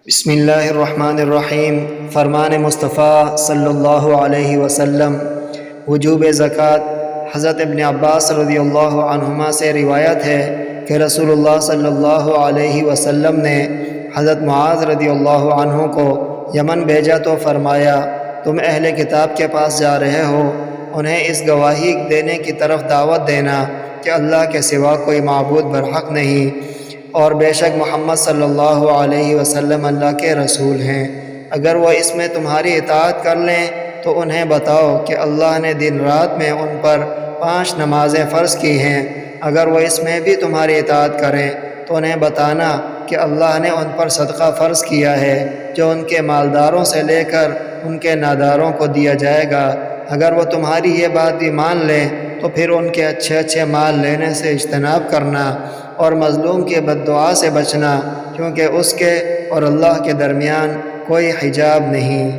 بسم اللہ الرحمن الرحیم۔ فرمان مصطفیٰ صلی اللہ علیہ وسلم وجوب زکوٰۃ۔ حضرت ابن عباس رضی اللہ عنہما سے روایت ہے کہ رسول اللہ صلی اللہ علیہ وسلم نے حضرت معاذ رضی اللہ عنہ کو یمن بھیجا تو فرمایا، تم اہل کتاب کے پاس جا رہے ہو، انہیں اس گواہی دینے کی طرف دعوت دینا کہ اللہ کے سوا کوئی معبود برحق نہیں، اور بے شک محمد صلی اللہ علیہ وسلم اللہ کے رسول ہیں۔ اگر وہ اس میں تمہاری اطاعت کر لیں تو انہیں بتاؤ کہ اللہ نے دن رات میں ان پر 5 نمازیں فرض کی ہیں۔ اگر وہ اس میں بھی تمہاری اطاعت کریں تو انہیں بتانا کہ اللہ نے ان پر صدقہ فرض کیا ہے جو ان کے مالداروں سے لے کر ان کے ناداروں کو دیا جائے گا۔ اگر وہ تمہاری یہ بات بھی مان لیں تو پھر ان کے اچھے مال لینے سے اجتناب کرنا اور مظلوم کی بد دعا سے بچنا، کیونکہ اس کے اور اللہ کے درمیان کوئی حجاب نہیں۔